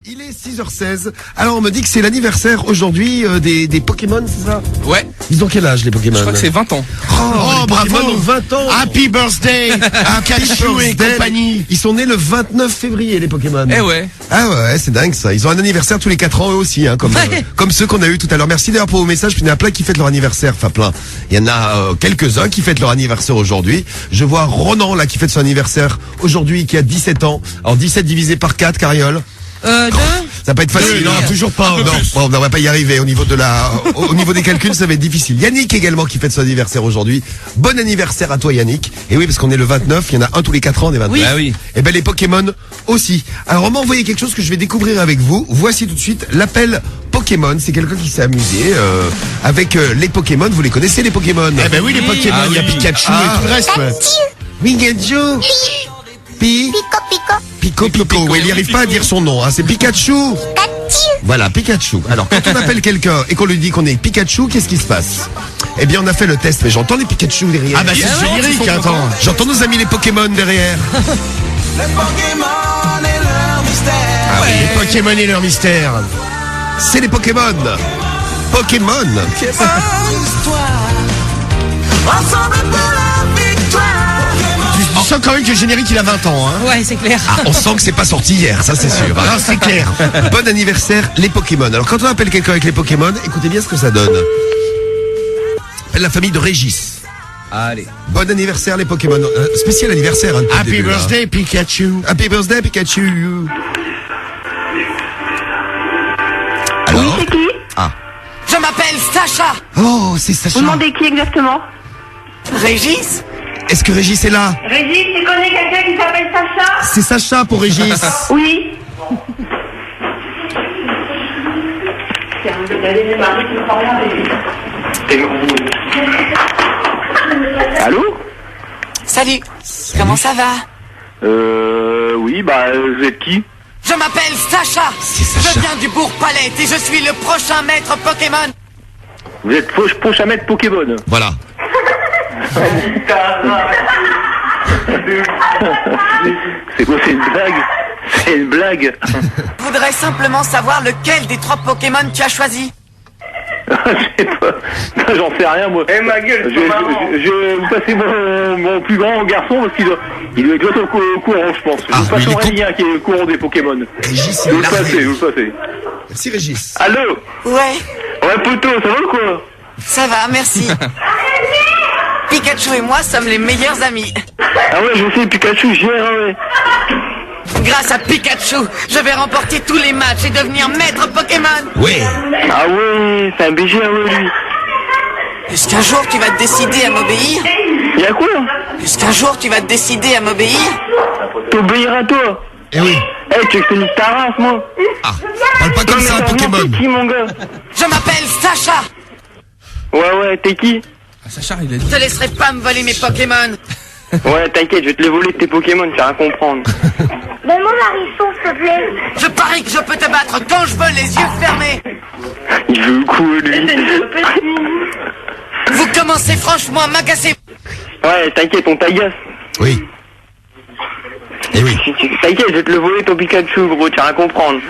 Il est 6h16. Alors on me dit que c'est l'anniversaire aujourd'hui des Pokémon, c'est ça? Ouais. Ils ont quel âge les Pokémon? Je crois que c'est 20 ans. Oh bravo, 20 ans. Happy birthday Pikachu et compagnie. Ils sont nés le 29 février les Pokémon. Eh ouais. Ah ouais, c'est dingue ça. Ils ont un anniversaire tous les 4 ans eux aussi, hein, comme ceux qu'on a eu tout à l'heure. Merci d'ailleurs pour vos messages. Puis il y en a plein qui fêtent leur anniversaire. Enfin plein. Il y en a quelques-uns qui fêtent leur anniversaire aujourd'hui. Je vois Ronan là qui fête son anniversaire aujourd'hui, qui a 17 ans. Alors 17 divisé par 4, Cariole. Ça va pas être facile, non, toujours pas. Non, bon, on va pas y arriver au niveau au niveau des calculs, ça va être difficile. Yannick également qui fête son anniversaire aujourd'hui. Bon anniversaire à toi Yannick. Et oui, parce qu'on est le 29, il y en a un tous les 4 ans des 29. Oui. Ah oui. Et ben les Pokémon aussi. Alors on m'a envoyé quelque chose que je vais découvrir avec vous. Voici tout de suite l'appel Pokémon. C'est quelqu'un qui s'est amusé avec les Pokémon. Vous les connaissez les Pokémon? Eh ben oui, les Pokémon, il y a Pikachu et tout le reste. Pikachu. Pico. Oui, il n'y arrive pas à dire son nom, hein. C'est Pikachu. Voilà, Pikachu. Alors, quand on appelle quelqu'un et qu'on lui dit qu'on est Pikachu, qu'est-ce qui se passe? Eh bien, on a fait le test, mais j'entends les Pikachu derrière. Ah bah c'est Ouais, générique, ils sont attends. J'entends nos amis les Pokémon derrière. Ah oui, les Pokémon et leur mystère. C'est les Pokémon. Pokémon. Tu sens quand même que le générique il a 20 ans, hein. Ouais, c'est clair. Ah, on sent que c'est pas sorti hier, ça c'est sûr. Non, c'est clair. Bon anniversaire, les Pokémon. Alors, quand on appelle quelqu'un avec les Pokémon, écoutez bien ce que ça donne. Appelle la famille de Régis. Allez. Bon anniversaire, les Pokémon. Spécial anniversaire, hein, depuis le Happy début, là. birthday Pikachu. Happy birthday, Pikachu. Alors? Oui, c'est qui? Ah. Je m'appelle Sacha. Oh, c'est Sacha. Vous demandez qui exactement? Régis. Est-ce que Régis est là? Régis, tu connais quelqu'un qui s'appelle Sacha? C'est Sacha pour Régis. Oui. Allô? Salut. Comment ça va? Oui, vous êtes qui? Je m'appelle Sacha. C'est Sacha. Je viens du Bourg-Palette et je suis le prochain maître Pokémon. Vous êtes proche à mettre Pokémon. Voilà. C'est quoi, c'est une blague? C'est une blague? Je voudrais simplement savoir lequel des 3 Pokémon tu as choisi. Je sais pas. Non, j'en sais rien, moi. Eh, ma gueule, je vais vous passer mon plus grand garçon parce qu'il doit être au courant, je pense. Je vous passe il est Aurélien qui est au courant des Pokémon. Régis, Je il vous est le passez, largué. je vous le passez. Merci Régis. Allô? Ouais, Ouais, poteau, ça va ou quoi? ça va, merci. Pikachu et moi sommes les meilleurs amis. Ah ouais, je sais, Pikachu, j'ai ouais. Grâce à Pikachu, je vais remporter tous les matchs et devenir maître Pokémon. Oui. Ah ouais, c'est un BG, ah ouais, lui. Est-ce qu'un jour tu vas te décider à m'obéir? Y'a quoi? Est-ce qu'un jour tu vas te décider à m'obéir? T'obéir à toi? Eh oui. Eh, tu veux que je te nique ta race, moi? Ah. Parle pas comme ça, un Pokémon. T'es qui, mon gars? Je m'appelle Sacha. Ouais, t'es qui? Ah, Sacha, il a dit. Je te laisserai pas me voler mes Pokémon. Ouais, t'inquiète, je vais te les voler tes Pokémon, tu vas rien comprendre. Donne-moi Marisson, s'il te plaît. Je parie que je peux te battre quand je veux, les yeux fermés. Il veut quoi, lui? Vous commencez franchement à m'agacer. Ouais, t'inquiète, on t'agace. Oui. Eh oui. T'inquiète, je vais te le voler ton Pikachu, gros, tu vas rien comprendre.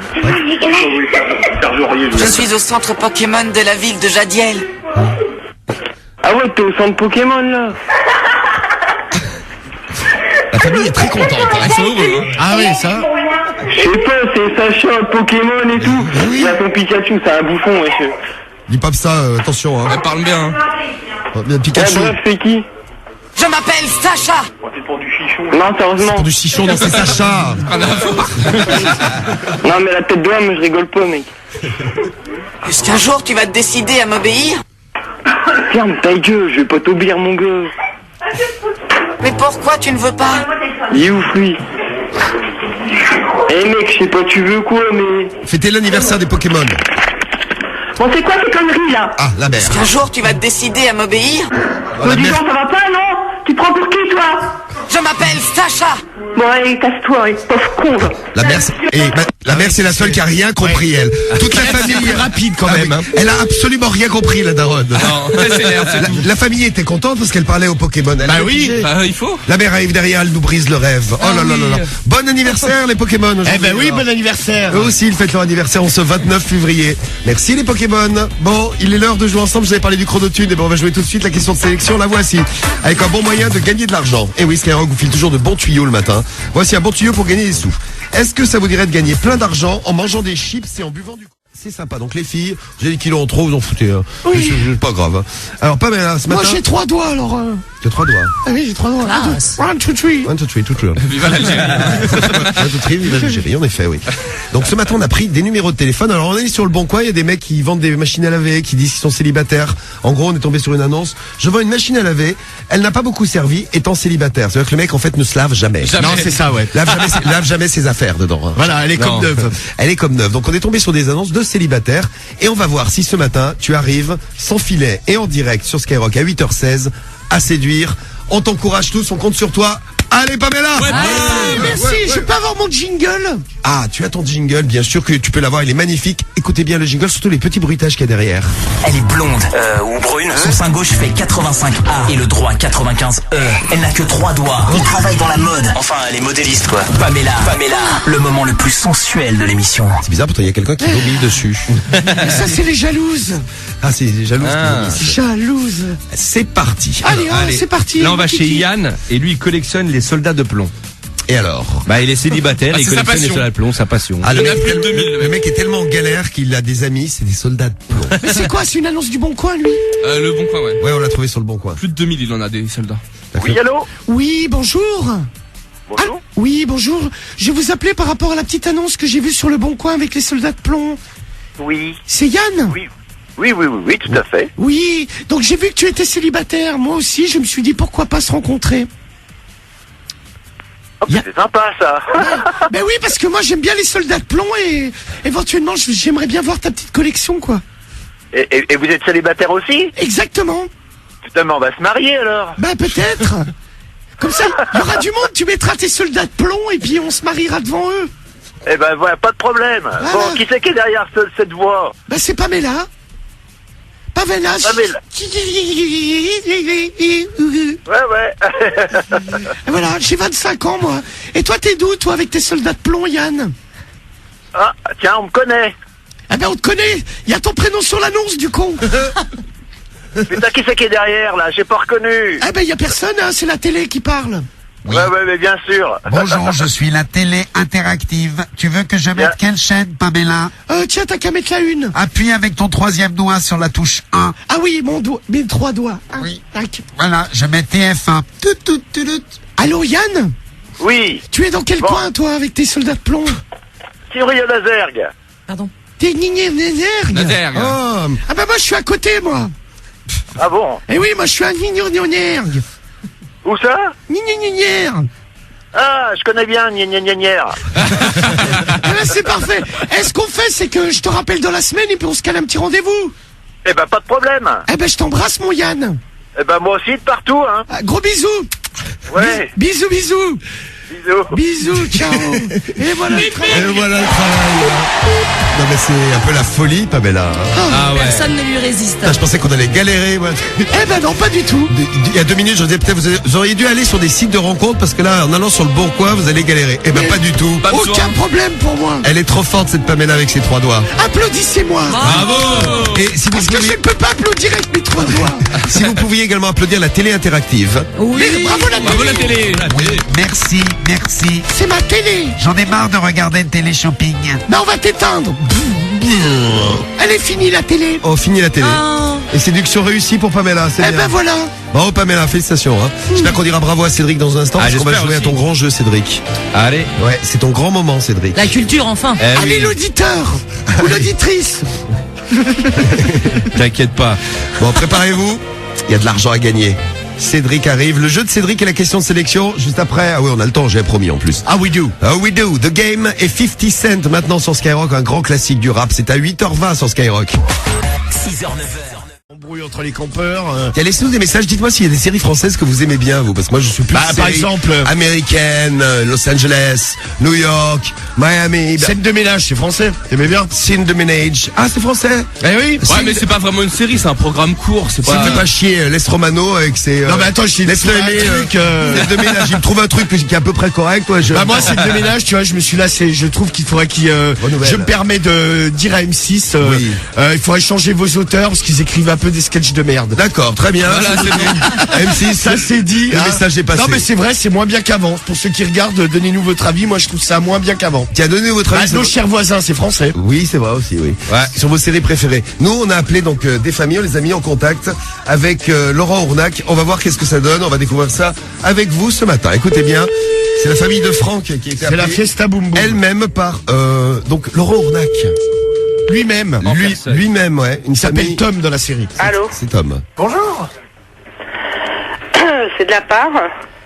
Je suis au centre Pokémon de la ville de Jadiel. Ah ouais, t'es au centre Pokémon, là? La famille est très contente. Ah, ils sont heureux, hein. Ah oui, ça. Je sais pas, c'est Sacha, Pokémon et tout. Il y a ton Pikachu, c'est un bouffon, wesh. Dis pas ça, attention. Hein. Elle parle bien. Eh, Pikachu. bref, c'est qui? Je m'appelle Sacha. Non, sérieusement. Pour du chichon, non, c'est Sacha. Rien à voir. Non, mais la tête de homme, je rigole pas, mec. Est-ce qu'un jour tu vas te décider à m'obéir? Ferme ta gueule, je vais pas t'obéir, mon gars. Mais pourquoi tu ne veux pas? Il est ouf, lui. Eh, mec, je sais pas, tu veux quoi, mais... Fêtez l'anniversaire des Pokémon. Bon, c'est quoi ces conneries, là? Ah, la mère. Est-ce qu'un jour tu vas te décider à m'obéir? Oh, la Dis mère. donc, ça va pas, non? Tu te prends pour qui, toi? Je m'appelle Sacha. Bon, allez, casse-toi, pauvre con, va. La mère, la mère, c'est la seule qui a rien compris, elle. Toute la famille est rapide quand même. Hein. Elle a absolument rien compris, la daronne. Non, c'est l'air, c'est tout. La famille était contente parce qu'elle parlait au Pokémon. Elle Bah est oui. obligée. Il faut. La mère arrive derrière, elle nous brise le rêve. Oh là là là là. Bon anniversaire, les Pokémon. Eh ben oui, alors. bon anniversaire. Eux aussi, ils fêtent leur anniversaire en ce 29 février. Merci les Pokémon. Bon, il est l'heure de jouer ensemble. Je vous avais parlé du chronotune. Et ben, on va jouer tout de suite la question de sélection. La voici. Avec un bon moyen de gagner de l'argent. Et oui, Skyrock vous file toujours de bons tuyaux le matin. Voici un bon tuyau pour gagner des sous. Est-ce que ça vous dirait de gagner plein d'argent en mangeant des chips et en buvant du... C'est sympa. Donc les filles, j'ai des kilos en trop, vous en foutez. Hein. Oui. C'est pas grave. Hein. Alors Pamela, ce matin... Moi j'ai 3 doigts alors. Tu as 3 doigts. Ah oui, j'ai 3 doigts. 1, 2, 3. 1, 2, 3, tout le Viva l'Algérie. vive l'Algérie, en effet, oui. Donc ce matin, on a pris des numéros de téléphone. Alors on est sur le Bon Coin, il y a des mecs qui vendent des machines à laver, qui disent qu'ils sont célibataires. En gros, on est tombé sur une annonce. Je vends une machine à laver. Elle n'a pas beaucoup servi, étant célibataire. C'est-à-dire que le mec, en fait, ne se lave jamais. Jamais. Non, c'est ça, ouais. Lave jamais ses affaires dedans. Hein. Voilà, elle est Non. comme neuve. Elle est comme neuve. Donc on est tombé sur des annonces de célibataires. Et on va voir si ce matin, tu arrives sans filet et en direct sur Skyrock à 8h16 à séduire. On t'encourage tous, on compte sur toi. Allez Pamela. Merci, je peux avoir mon jingle. Ah, tu as ton jingle, bien sûr que tu peux l'avoir, il est magnifique. Écoutez bien le jingle, surtout les petits bruitages qu'il y a derrière. Elle est blonde, ou brune. Son sein gauche fait 85A et le droit 95E. Elle n'a que 3 doigts. Elle travaille dans la mode. Enfin, elle est modéliste, quoi. Pamela, le moment le plus sensuel de l'émission. C'est bizarre, pourtant il y a quelqu'un qui vomit dessus. Mais ça c'est les jalouses. Ah, c'est jaloux. Jalouses. C'est parti. Allez, c'est parti. Là, on va chez Kiki. Yann et lui, il collectionne les soldats de plomb. Et alors Bah, il est célibataire, Ah, il c'est sa collectionne les passion. soldats de plomb, sa passion. Ah, Il y en a plus de 2000. le mec est tellement en galère qu'il a des amis, c'est des soldats de plomb. Mais c'est quoi, c'est une annonce du Bon Coin lui? Le Bon Coin, ouais. Ouais, on l'a trouvé sur le Bon Coin. Plus de 2000, il en a des soldats. Oui, allô? Oui, bonjour. Bonjour. Ah, oui, bonjour. Je vous appelais par rapport à la petite annonce que j'ai vue sur le Bon Coin avec les soldats de plomb. Oui. C'est Yann? Oui, tout à fait. Oui, donc j'ai vu que tu étais célibataire. Moi aussi, je me suis dit pourquoi pas se rencontrer. Oh, c'est sympa, ça. Ben oui, parce que moi j'aime bien les soldats de plomb et éventuellement j'aimerais bien voir ta petite collection, quoi. Et vous êtes célibataire aussi? Exactement. Putain, mais on va se marier, alors. Ben peut-être. Comme ça, il y aura du monde, tu mettras tes soldats de plomb et puis on se mariera devant eux. Eh ben, voilà, pas de problème. Bon, qui c'est qui est derrière cette voix? Ben c'est Pamela. Pamela. Pamela. Ouais. Et voilà, j'ai 25 ans, moi. Et toi, t'es d'où, toi, avec tes soldats de plomb, Yann? Ah, tiens, on me connaît. Ah ben on te connaît. Il y a ton prénom sur l'annonce, du con. Putain, qui c'est qui est derrière, là? J'ai pas reconnu. Ah ben il y a personne, hein, c'est la télé qui parle. Ouais, mais bien sûr. Bonjour, je suis la télé interactive. Tu veux que je mette quelle chaîne, Pamela? Tiens, t'as qu'à mettre la une. Appuie avec ton 3e doigt sur la touche 1. Ah oui, mes 3 doigts. Ah, Oui. tac. Voilà, je mets TF1. Tout. Allô, Yann? Oui, Tu es dans quel Bon. coin, toi, avec tes soldats de plomb? Cyria Lazergue. T'es Nigné-Nénergue. Nader, gars. Oh, Ah ben moi, je suis à côté, moi. Ah bon? Eh oui, moi, je suis à Nigné-Nénergue. Où ça? Nigné-Nénergue. Ah, je connais bien, gna. Ah ben c'est parfait. Et ce qu'on fait, c'est que je te rappelle dans la semaine et puis on se cale un petit rendez-vous. Eh ben, pas de problème. Eh ben je t'embrasse, mon Yann. Eh ben, moi aussi, de partout, hein. Ah, gros bisous. Ouais, Bisous. bisous. Bisous, ciao. Et voilà le travail. et voilà le travail. Non mais c'est un peu la folie, Pamela. Ah ouais. Personne ne lui résiste. Putain, je pensais qu'on allait galérer, moi. Eh ben non, pas du tout. Il y a 2 minutes, je disais peut-être vous auriez dû aller sur des sites de rencontres parce que là, en allant sur le Bon Coin, vous allez galérer. Eh ben pas du tout. Pas besoin. Aucun problème pour moi. Elle est trop forte cette Pamela avec ses 3 doigts. Applaudissez-moi. Bravo. Et si vous, Parce que je pouviez, ne peux pas applaudir avec mes 3 doigts. si vous pouviez également applaudir la télé interactive. Oui. Mais bravo la Bravo la télé. télé. La télé. Merci. C'est ma télé. J'en ai marre de regarder le télé-shopping. Ben on va t'éteindre. Elle est finie la télé. Oh, fini la télé. Ah. Et séduction réussie pour Pamela, c'est Eh bien. ben voilà. Bravo Pamela, félicitations. Hein. J'espère qu'on dira bravo à Cédric dans un instant Ah, parce qu'on va j'espère jouer à aussi. ton grand jeu, Cédric. Allez. Ouais, c'est ton grand moment, Cédric. La culture, enfin. Eh Allez oui. l'auditeur ou l'auditrice. T'inquiète pas. Bon, préparez-vous. Il y a de l'argent à gagner. Cédric arrive. Le jeu de Cédric et la question de sélection juste après. Ah oui, on a le temps, j'ai promis en plus. Ah, we do. Oh we do. The Game et 50 Cent maintenant sur Skyrock, un grand classique du rap. C'est à 8h20 sur Skyrock. 6h, 9h. Embrouille entre les campeurs. Tiens, laissez-nous des messages. Dites-moi s'il y a des séries françaises que vous aimez bien, vous. Parce que moi, je suis plus Par exemple, américaine, Los Angeles, New York, Miami. Scène de ménage, c'est français. T'aimais bien? Scene de ménage. Ah, c'est français. Eh oui. Ouais, mais c'est pas vraiment une série, c'est un programme court, c'est Ça pas. me fait pas chier. Laisse Romano avec ses. Non mais attends, je laisse-le aimer. Scène de ménage. Il me trouve un truc qui est à peu près correct, ouais. Bah moi, scène de ménage, tu vois, je me suis lassé. Je trouve qu'il faudrait je me permets de dire à M6, Oui. Il faudrait changer vos auteurs parce qu'ils écrivent un peu des sketchs de merde. D'accord, très bien. Voilà, c'est bon. M6, Ça c'est dit. Le message est passé. Non mais c'est vrai, c'est moins bien qu'avant. Pour ceux qui regardent, donnez-nous votre avis. Moi, je trouve ça moins bien qu'avant. Tiens, donnez votre avis. Nos chers voisins, c'est français. Oui, c'est vrai aussi, oui. Ouais. Sur vos séries préférées. Nous, on a appelé donc des familles, on les a mis en contact avec Laurent Ournac. On va voir qu'est-ce que ça donne. On va découvrir ça avec vous ce matin. Écoutez bien, c'est la famille de Franck qui a été C'est appelée la fiesta boum boum. elle-même par donc Laurent Ournac. Lui-même. Lui-même, ouais. Il s'appelle Tom dans la série. Allô? C'est Tom. Bonjour. C'est de la part.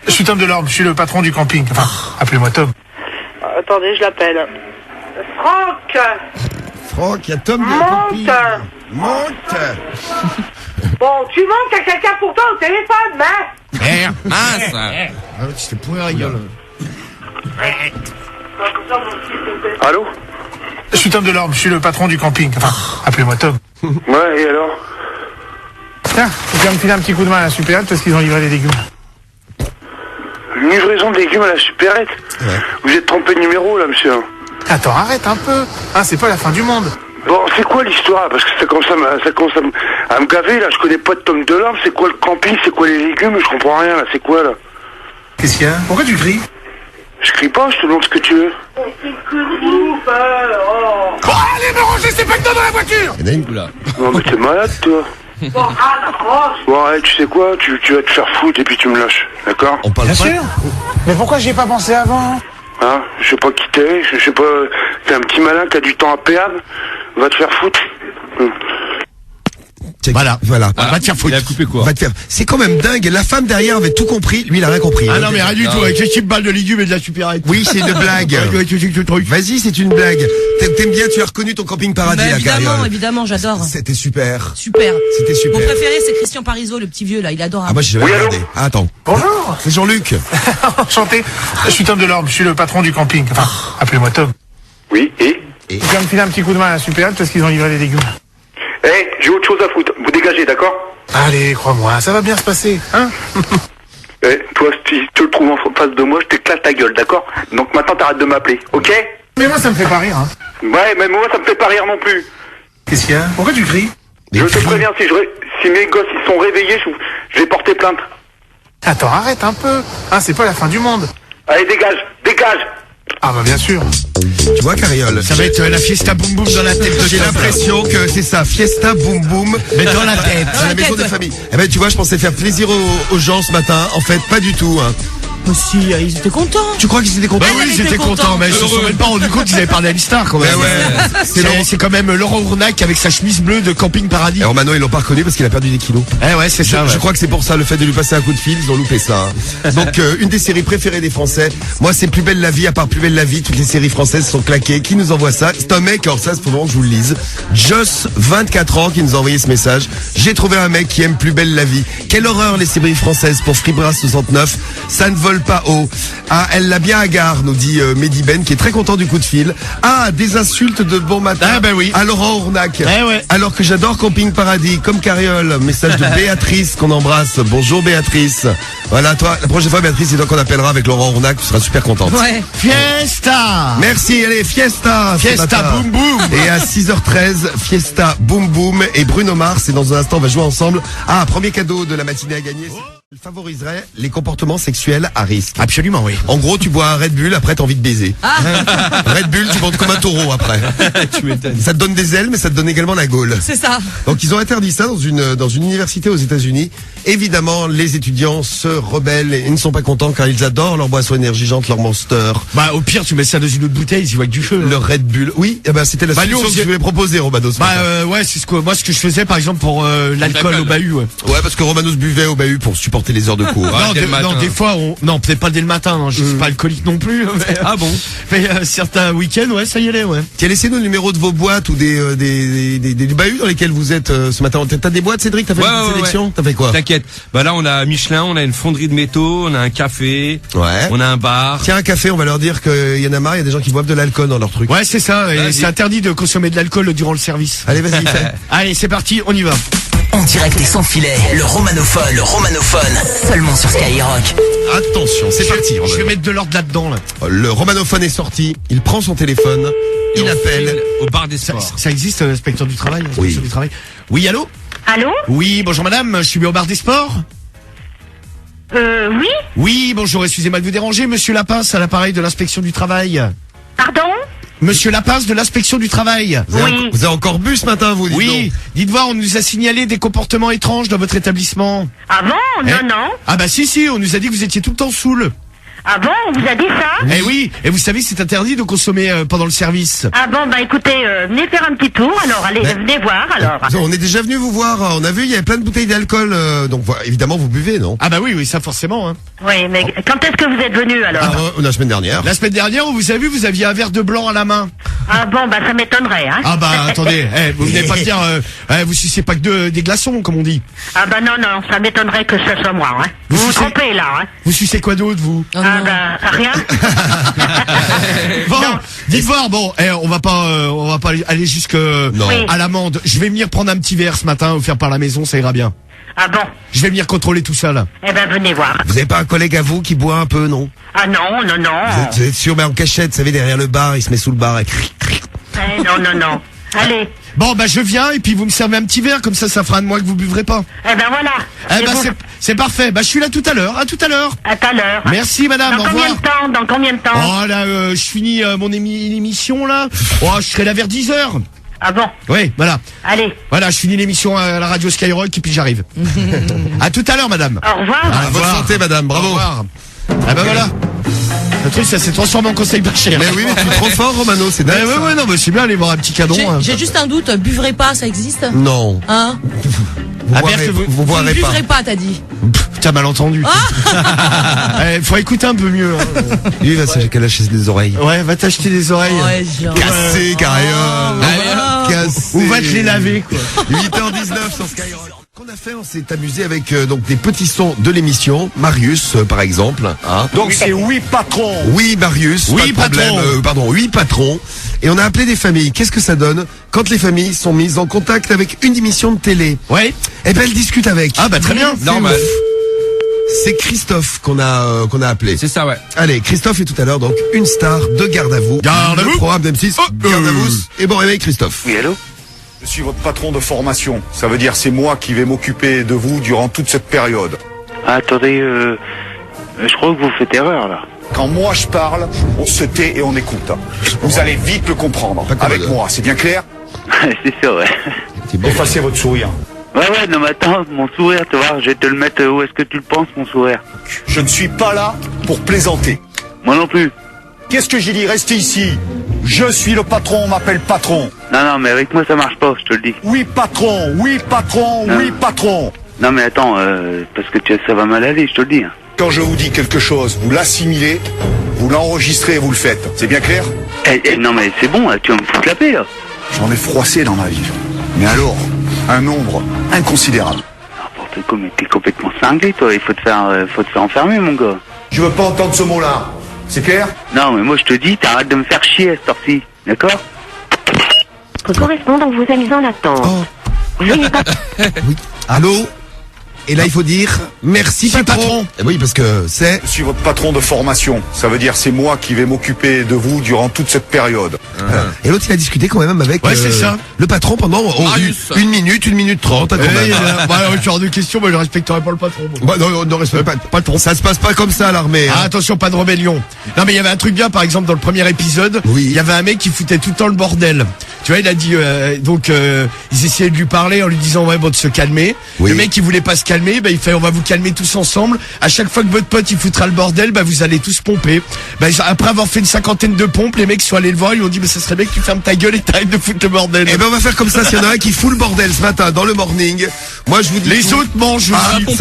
Je suis Tom Delorme, je suis le patron du camping. Enfin, appelez-moi Tom. Attendez, je l'appelle. Franck. Franck, il y a Tom de la Monte. copine. Monte. Bon, tu manques à quelqu'un pour toi au téléphone, hein? Merde. Ah, ça. Ah, tu t'es pourri la gueule. Allô? Je suis Tom Delorme, je suis le patron du camping. Enfin, appelez-moi Tom. Ouais, et alors? Tiens, vous pouvez me filer un petit coup de main à la supérette parce qu'ils ont livré les légumes. Une livraison de légumes à la supérette? Ouais. Vous êtes trompé de numéro, là, monsieur. Attends, arrête un peu. Hein, c'est pas la fin du monde. Bon, c'est quoi l'histoire? Parce que ça commence à me gaver, là. Je connais pas de Tom Delorme. C'est quoi le camping? C'est quoi les légumes? Je comprends rien, là. C'est quoi, là? Qu'est-ce qu'il y a? Pourquoi tu cries? Je crie pas, je te demande ce que tu veux. Bon, allez me ranger ces pectoraux dans la voiture! Il y en a une. Oula. Non, mais t'es malade, toi. Bon, allez, tu sais quoi? Tu vas te faire foutre et puis tu me lâches. D'accord? On parle Bien pas. sûr. Mais pourquoi j'y ai pas pensé avant? Hein? Je sais pas qui t'es, je sais pas. T'es un petit malin, t'as du temps à perdre. Va te faire foutre. Check. Voilà. Va te faire foutre. Il a coupé quoi? Va te faire. C'est quand même dingue. La femme derrière avait tout compris. Lui, il a rien compris. Ah non mais rien du tout. Avec les petites balles de légumes et de la supérette. Oui, c'est une blague. Vas-y, c'est une blague. T'aimes bien, tu as reconnu ton camping paradis, Bah, là, évidemment, Cariole. évidemment, j'adore. C'était super. Super. C'était super. Mon préféré, c'est Christian Parizeau, le petit vieux, là. Il adore. Ah, moi, j'ai jamais Oui, allô? regardé. Ah, attends. Bonjour. C'est Jean-Luc. Enchanté. Je suis Tom Delorme, je suis le patron du camping. Enfin, appelez-moi Tom. Oui, et? Vous pouvez me filer un petit coup de main à la supérette parce qu'ils ont livré les légumes. Eh, j'ai autre chose à foutre. Vous dégagez, d'accord? Allez, crois-moi, ça va bien se passer, hein? Eh, toi, si tu te le trouves en face de moi, je t'éclate ta gueule, d'accord? Donc maintenant, t'arrêtes de m'appeler, ok? Mais moi, ça me fait pas rire, hein. Ouais, mais moi, ça me fait pas rire non plus. Qu'est-ce qu'il y a? Pourquoi tu cries? Je te préviens, si mes gosses, ils sont réveillés, je vais porter plainte. Attends, arrête un peu. Hein, c'est pas la fin du monde. Allez, dégage, dégage! Ah bah bien sûr. Tu vois, Cariole. Ça va être la fiesta boum boum dans la tête. J'ai l'impression que c'est ça, fiesta boum boum. Mais dans la tête. À la maison de famille. Eh ben, tu vois, je pensais faire plaisir aux gens ce matin. En fait, pas du tout, hein. Mais si, ils étaient contents. Tu crois qu'ils étaient contents? Bah oui, ils étaient contents, mais ils se sont même pas rendu compte qu'ils avaient parlé à Star quand même. Mais ouais. C'est quand même Laurent Ournac avec sa chemise bleue de Camping Paradis. Et Romano, ils l'ont pas reconnu parce qu'il a perdu des kilos. Eh ouais, c'est ça. Je crois que c'est pour ça, le fait de lui passer un coup de fil, ils ont loupé ça. Hein. Donc, une des séries préférées des Français. Moi, c'est Plus belle la vie. À part Plus belle la vie, toutes les séries françaises sont claquées. Qui nous envoie ça? C'est un mec, alors ça, c'est pour que je vous le lise. Joss, 24 ans, qui nous a envoyé ce message. J'ai trouvé un mec qui aime Plus belle la vie. Quelle horreur, les séries françaises pour Fribra 69. Ça ne vole pas haut. Ah, elle l'a bien à gare, nous dit Mehdi Ben, qui est très content du coup de fil. Ah, des insultes de bon matin. Ah, ben oui. À Laurent Ournac. Eh ouais. Alors que j'adore Camping Paradis, comme Cariole. Message de Béatrice qu'on embrasse. Bonjour Béatrice. Voilà, toi, la prochaine fois Béatrice, c'est toi qu'on appellera avec Laurent Ournac, tu seras super contente. Ouais. Fiesta. Merci, allez, fiesta. ce Fiesta matin. boum boum. Et à 6h13, fiesta boum boum et Bruno Mars. Et dans un instant, on va jouer ensemble. Ah, premier cadeau de la matinée à gagner. Il favoriserait les comportements sexuels à risque. Absolument, oui. En gros, tu bois un Red Bull, après t'as envie de baiser. Red Bull, tu montes comme un taureau après. Tu m'étonnes. Ça te donne des ailes, mais ça te donne également la gaule. C'est ça. Donc ils ont interdit ça dans une université aux États-Unis. Évidemment, les étudiants se rebellent et ne sont pas contents car ils adorent leur boisson énergisante, leur Monster, Bah, au pire, tu mets ça dans une autre bouteille, ils voient que du feu. le Red Bull. Oui, eh ben, c'était la Bah, solution nous, que je voulais proposer, Romano. ce matin. Ouais, c'est ce que je faisais, par exemple, pour l'alcool au bahut, ouais. Ouais, parce que Romanos buvait au bahut pour supporter supporter les heures de cours. Non, des fois, non, peut-être pas dès le matin, non, je suis pas alcoolique non plus. Mais, Ah bon? Mais certains week-ends, ouais, ça y allait, ouais. Tiens, laissez-nous le numéro de vos boîtes ou des bahuts dans lesquels vous êtes ce matin. T'as des boîtes, Cédric? T'as fait une sélection? T'as fait quoi? T'inquiète. Bah là, on a Michelin, on a une fonderie de métaux, on a un café, on a un bar. Tiens, un café, on va leur dire qu'il y en a marre, il y a des gens qui boivent de l'alcool dans leur truc. Ouais, c'est ça, et c'est interdit de consommer de l'alcool durant le service. Allez, vas-y, fais. Allez, c'est parti, on y va. En direct et sans filet, le romanophone, seulement sur Skyrock. Attention, c'est parti. Je vais mettre de l'ordre là-dedans, là. Le romanophone est sorti, il prend son téléphone, il appelle au bar des sports. Ça existe, inspecteur du travail? Oui. Inspecteur du travail. Oui, allô? Allô? Oui, bonjour madame, je suis bien au bar des sports? Oui? Oui, bonjour, excusez-moi de vous déranger, monsieur Lapince à l'appareil de l'inspection du travail. Pardon? Monsieur Lapince de l'inspection du travail. Vous avez encore bu ce matin, vous, dites Oui, donc. dites voir, on nous a signalé des comportements étranges dans votre établissement. Ah bon? Non, non. Ah bah si, on nous a dit que vous étiez tout le temps saoul. Ah bon? On vous a dit ça? Eh oui, et vous savez, c'est interdit de consommer pendant le service. Ah bon, bah écoutez, venez faire un petit tour, alors allez, venez voir, alors. On est déjà venu vous voir, on a vu, il y avait plein de bouteilles d'alcool, donc évidemment vous buvez, non? Ah bah oui, ça forcément. Hein. Oui, mais quand est-ce que vous êtes venu, alors? La semaine dernière. La semaine dernière, vous avez vu, vous aviez un verre de blanc à la main. Ah bon, bah ça m'étonnerait, hein. Ah bah attendez, vous venez pas me dire, vous sucez pas que des glaçons, comme on dit. Ah bah non, ça m'étonnerait que ce soit moi, hein. Vous vous trompez, là, hein. Vous sucez quoi d'autre, vous? Ah bah, rien. Bon, dites voir, on va pas aller jusque à l'amende. Je vais venir prendre un petit verre ce matin, offert par la maison, ça ira bien. Ah bon? Je vais venir contrôler tout ça, là. Eh ben, venez voir. Vous avez pas un collègue à vous qui boit un peu, non? Ah non. Vous êtes sûr, mais en cachette, vous savez, derrière le bar, il se met sous le bar et... Non. Allez. Bon, bah je viens et puis vous me servez un petit verre, comme ça fera un de moi que vous buverez pas. Eh ben voilà. Eh ben c'est parfait. Bah je suis là tout à l'heure. À tout à l'heure. À tout à l'heure. Merci madame. Dans au revoir. Dans combien de temps? Oh là, je finis mon émission là. Oh, je serai là vers 10h. Ah bon? Oui, voilà. Allez. Voilà, je finis l'émission à la radio Skyrock et puis j'arrive. À tout à l'heure madame. Au revoir. Bonne santé madame, bravo. Au revoir. Ah bah voilà. Le truc, ça s'est transformé en conseil pas cher. Mais oui, mais tu es trop fort, Romano, c'est dingue. Ouais, non, mais c'est bien aller voir un petit cadeau. J'ai juste un doute, buvrez pas, ça existe? Non. Hein? Vous boirez pas. Buvrez pas, t'as dit. T'as mal entendu. Faut écouter un peu mieux. Lui, va s'acheter des oreilles. Ouais, va t'acheter des oreilles. Ouais, genre. Cassé, carriole. Cassé. Ou va te les laver, quoi. 8h19 sur Skyrock. Qu'on a fait, on s'est amusé avec donc des petits sons de l'émission. Marius, par exemple. Hein. Donc c'est oui patron. Oui Marius. Oui pas de problème. Oui patron. Et on a appelé des familles. Qu'est-ce que ça donne quand les familles sont mises en contact avec une émission de télé? Ouais. Et ben elles discutent avec. Ah bah très bien. Normal. C'est Christophe qu'on a appelé. C'est ça, ouais. Allez, Christophe est tout à l'heure donc une star de Garde à vous. Garde à vous. Le programme d'M6. Garde à vous. Et bon réveil Christophe. Oui, allô? Je suis votre patron de formation. Ça veut dire c'est moi qui vais m'occuper de vous durant toute cette période. Ah, attendez, je crois que vous faites erreur là. Quand moi je parle, on se tait et on écoute. Vous allez vite le comprendre. Avec moi, c'est bien clair? C'est ça, ouais. Effacez votre sourire. Ouais, non mais attends, mon sourire, tu vois, je vais te le mettre où est-ce que tu le penses, mon sourire? Je ne suis pas là pour plaisanter. Moi non plus. Qu'est-ce que j'ai dit? Restez ici. Je suis le patron, on m'appelle patron. Non, mais avec moi ça marche pas, je te le dis. Oui patron, oui patron, oui patron. Non mais attends, parce que ça va mal aller, je te le dis. Quand je vous dis quelque chose, vous l'assimilez, vous l'enregistrez et vous le faites. C'est bien clair? Non mais c'est bon, tu vas me foutre la paix là. J'en ai froissé dans ma vie. Mais alors, un nombre inconsidérable. N'importe quoi, mais t'es complètement cinglé toi, il faut te faire enfermer mon gars. Je veux pas entendre ce mot-là. C'est clair? Non mais moi je te dis, t'arrêtes de me faire chier à cette heure-ci, d'accord? Votre correspondant vous a mis en attente. Veuillez pas... Oui. Allô? Et là, il faut dire merci patron. Oui, parce que c'est... Je suis votre patron de formation. Ça veut dire c'est moi qui vais m'occuper de vous durant toute cette période. Et l'autre, il a discuté quand même avec c'est ça. Le patron pendant 1 minute 30. Quand même. Genre de questions, moi je respecterai pas le patron. Bah, non, respecte pas le patron. Ça se passe pas comme ça à l'armée. Ah, attention, pas de rébellion. Non, mais il y avait un truc bien, par exemple, dans le premier épisode. Oui. Il y avait un mec qui foutait tout le temps le bordel. Tu vois, il a dit, ils essayaient de lui parler en lui disant, ouais, bon, de se calmer. Oui. Le mec, il voulait pas se calmer. calmer. Il fait, on va vous calmer tous ensemble. À chaque fois que votre pote il foutra le bordel, vous allez tous pomper. Après avoir fait une 50aine de pompes, les mecs sont allés le voir, ils lui ont dit, ça serait bien que tu fermes ta gueule et t'arrêtes de foutre le bordel. On va faire comme ça, s'il y en a un qui fout le bordel ce matin dans le morning. Moi, je vous dis. Les autres mangent aussi.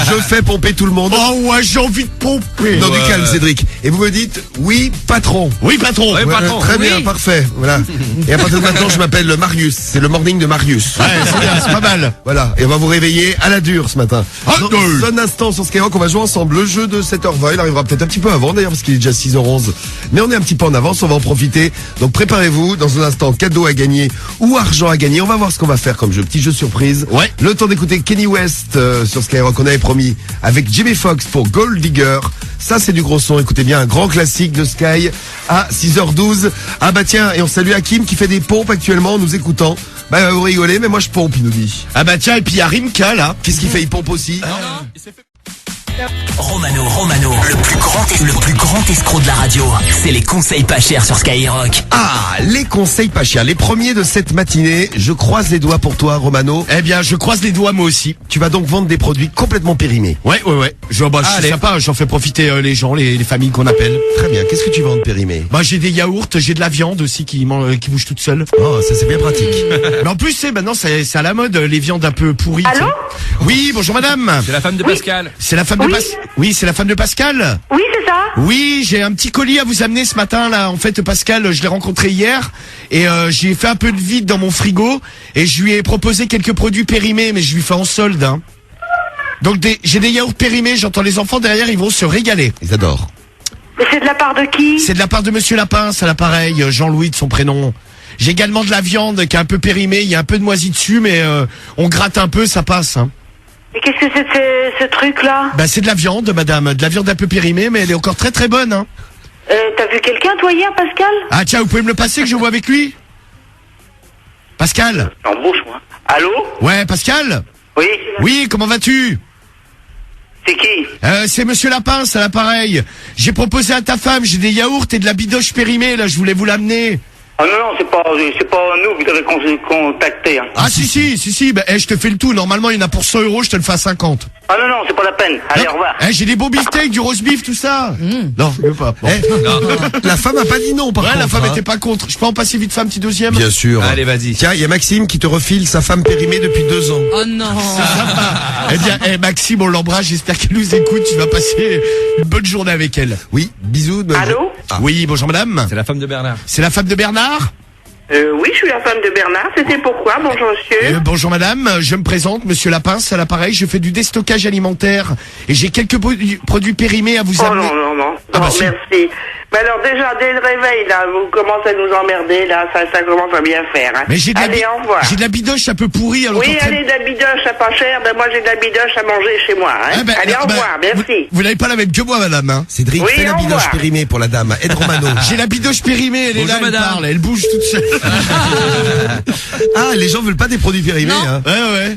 Je fais pomper tout le monde. Oh ouais, j'ai envie de pomper. Dans du calme, Cédric. Et vous me dites, oui, patron. Oui, patron. Ouais, patron. Très bien, parfait. Voilà. Et à partir de maintenant, je m'appelle Marius. C'est le morning de Marius. Ouais, c'est bien, c'est pas mal. Voilà. Et on va vous réveiller à la dure ce matin. Dans un instant sur Skyrock, on va jouer ensemble. Le jeu de 7h20, il arrivera peut-être un petit peu avant d'ailleurs, parce qu'il est déjà 6h11. Mais on est un petit peu en avance, on va en profiter. Donc préparez-vous. Dans un instant, cadeau à gagner ou argent à gagner. On va voir ce qu'on va faire comme jeu. Petit jeu surprise. Ouais. Le temps d'écouter Kenny West sur Skyrock. On avait promis avec Jimmy Fox pour Gold Digger. Ça, c'est du gros son. Écoutez bien, un grand classique de Sky à 6h12. Ah bah tiens, et on salue Hakim qui fait des pompes actuellement en nous écoutant. Vous rigolez, mais moi je pompe, il nous dit. Ah bah tiens, et puis il y a Rimka là. Qu'est-ce qu'il fait? Il pompe aussi. Romano, le plus grand escroc de la radio. C'est les conseils pas chers sur Skyrock. Ah, les conseils pas chers. Les premiers de cette matinée. Je croise les doigts pour toi, Romano. Eh bien, je croise les doigts moi aussi. Tu vas donc vendre des produits complètement périmés. Ouais. Je suis sympa, j'en fais profiter les gens, les familles qu'on appelle. Très bien. Qu'est-ce que tu vends de périmé? J'ai des yaourts, j'ai de la viande aussi qui bouge toute seule. Oh, ça c'est bien pratique. Mais en plus, maintenant c'est à la mode, les viandes un peu pourries. Allô? Oui, bonjour madame. C'est la femme de Pascal. C'est la femme de Pascal. Oui, c'est la femme de Pascal. Oui, c'est ça. Oui, j'ai un petit colis à vous amener ce matin là. En fait, Pascal, je l'ai rencontré hier et j'ai fait un peu de vide dans mon frigo et je lui ai proposé quelques produits périmés, mais je lui fais en solde. Hein. Donc j'ai des yaourts périmés. J'entends les enfants derrière, ils vont se régaler. Ils adorent. Mais c'est de la part de qui? C'est de la part de Monsieur Lapin, c'est l'appareil, Jean-Louis de son prénom. J'ai également de la viande qui est un peu périmée. Il y a un peu de moisi dessus, mais on gratte un peu, ça passe. Hein. Mais qu'est-ce que c'est de ce truc-là? C'est de la viande, madame. De la viande un peu périmée, mais elle est encore très très bonne. Hein. T'as vu quelqu'un, toi, hier, Pascal? Ah tiens, vous pouvez me le passer que je vois avec lui? Pascal? Embauche, moi. Allô? Ouais, Pascal? Oui? Oui, comment vas-tu? C'est qui? C'est Monsieur Lapin, c'est l'appareil. J'ai proposé à ta femme, j'ai des yaourts et de la bidoche périmée, là, je voulais vous l'amener. Ah non, c'est pas nous qui t'avez contacté. Hein. Ah si, je te fais le tout. Normalement, il y en a pour 100 €, je te le fais à 50. Ah non, c'est pas la peine. Allez, au revoir. J'ai des beaux beefsteaks, du roast beef, tout ça. Non, je veux pas. Bon. La femme a pas dit non, par contre. La femme était pas contre. Je peux en passer vite fait un petit deuxième? Bien sûr. Allez, vas-y. Tiens, il y a Maxime qui te refile sa femme périmée depuis 2 ans. Oh non. Eh bien, Maxime, on l'embrasse. J'espère qu'elle nous écoute. Tu vas passer une bonne journée avec elle. Oui, bisous. Allô? Oui, bonjour madame. C'est la femme de Bernard. C'est la femme de Bernard? Oui, je suis la femme de Bernard. C'était pourquoi? Bonjour, monsieur. Bonjour madame, je me présente, monsieur Lapin, c'est à l'appareil, je fais du déstockage alimentaire et j'ai quelques produits périmés à vous amener. Non, si. merci. Mais alors déjà, dès le réveil, là, vous commencez à nous emmerder, là, ça commence à bien faire. Hein. Mais allez, au revoir. J'ai de la bidoche un peu pourrie. Alors oui, allez, de la bidoche à pas cher, moi j'ai de la bidoche à manger chez moi. Hein. Allez, au revoir, merci. Vous n'avez pas la même que moi, madame. Hein. Cédric, oui, fais la bidoche périmée pour la dame. Aide Romano. J'ai la bidoche périmée, elle est là, elle parle, elle bouge toute seule. Ah, les gens veulent pas des produits périmés. Hein.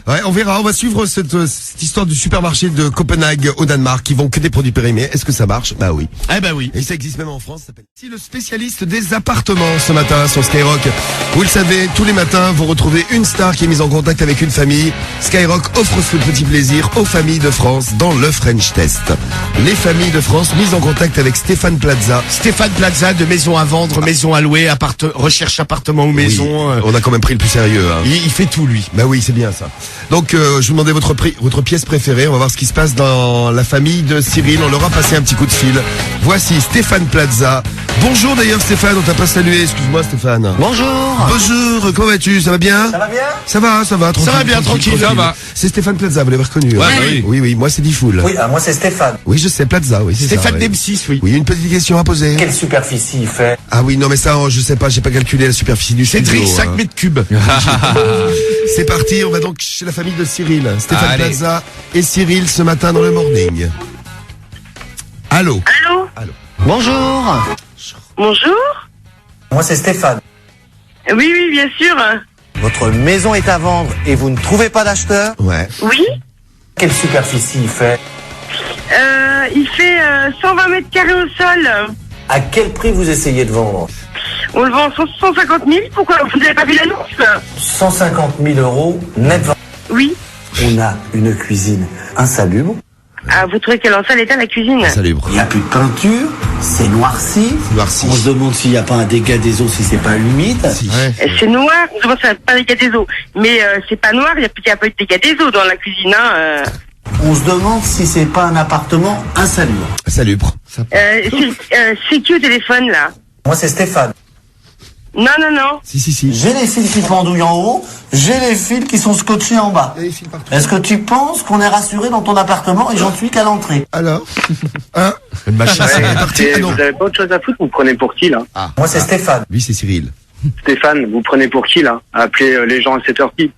Ouais, on verra, on va suivre cette histoire du supermarché de Copenhague au Danemark qui vend que des produits périmés. Est-ce que ça marche? Bah oui. Oui. Et ça existe même en France, ça s'appelle le spécialiste des appartements ce matin sur Skyrock. Vous le savez, tous les matins, vous retrouvez une star qui est mise en contact avec une famille. Skyrock offre ce petit plaisir aux familles de France dans le French Test. Les familles de France mises en contact avec Stéphane Plaza. Stéphane Plaza de maison à vendre, maison à louer, recherche appartement ou maison. Oui, on a quand même pris le plus sérieux. Hein. Il fait tout lui. Bah oui, c'est bien ça. Donc je vous demandais votre pièce préférée. On va voir ce qui se passe dans la famille de Cyril. On leur a passé un petit coup de fil. Voici Stéphane Plaza. Bonjour d'ailleurs Stéphane, on t'a pas salué, excuse-moi Stéphane. Bonjour. Bonjour, comment vas-tu? Ça va bien? Ça va bien? Ça va, tranquille. Ça va bien, tranquille. Ça va. C'est Stéphane Plaza, vous l'avez reconnu. Ouais, hein. Oui, moi c'est Diffoul. Oui, moi c'est Stéphane. Oui, je sais, Plaza, oui, c'est Stéphane ça. d'M6, oui. Oui, une petite question à poser. Quelle superficie il fait? Ah oui, non mais ça, je sais pas, j'ai pas calculé la superficie du studio. Cédric, 5 mètres cubes. C'est parti, on va donc chez la famille de Cyril. Stéphane Allez. Plaza et Cyril ce matin dans le morning. Allô? Bonjour. Bonjour. Moi c'est Stéphane. Oui, bien sûr. Votre maison est à vendre et vous ne trouvez pas d'acheteur? Ouais. Oui. Quelle superficie il fait? Il fait 120 mètres carrés au sol. À quel prix vous essayez de vendre? On le vend 150 000. Pourquoi? Vous n'avez pas vu l'annonce? 150 000 € net vente. Oui. On a une cuisine insalubre. Ah, vous trouvez qu'elle est en sale état, la cuisine? Insalubre. Il n'y a plus de peinture, c'est noirci. On se demande s'il n'y a pas un dégât des eaux, si c'est pas humide. C'est noir, on se demande s'il n'y a pas de dégâts des eaux. Mais c'est pas noir, il n'y a pas eu de dégâts des eaux dans la cuisine. On se demande si c'est pas un appartement insalubre. Insalubre. C'est qui au téléphone, là? Moi, c'est Stéphane. Non. Si. J'ai les fils qui pendouillent en haut, j'ai les fils qui sont scotchés en bas. Est-ce que tu penses qu'on est rassuré dans ton appartement et j'en suis qu'à l'entrée? Alors hein? Vous avez pas autre chose à foutre? Vous prenez pour qui, là? Moi, c'est Stéphane. Lui, c'est Cyril. Stéphane, vous prenez pour qui, là? Appelez les gens à cette heure-ci.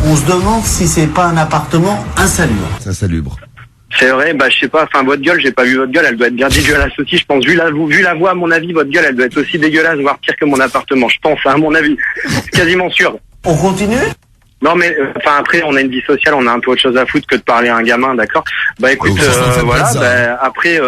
On se demande si c'est pas un appartement insalubre. C'est insalubre. C'est vrai, je sais pas, votre gueule, j'ai pas vu votre gueule, elle doit être bien dégueulasse aussi, je pense. Vu la voix, à mon avis, votre gueule, elle doit être aussi dégueulasse, voire pire que mon appartement, je pense, à mon avis. C'est quasiment sûr. On continue? Non, mais, après, on a une vie sociale, on a un peu autre chose à foutre que de parler à un gamin, d'accord? Écoute, après,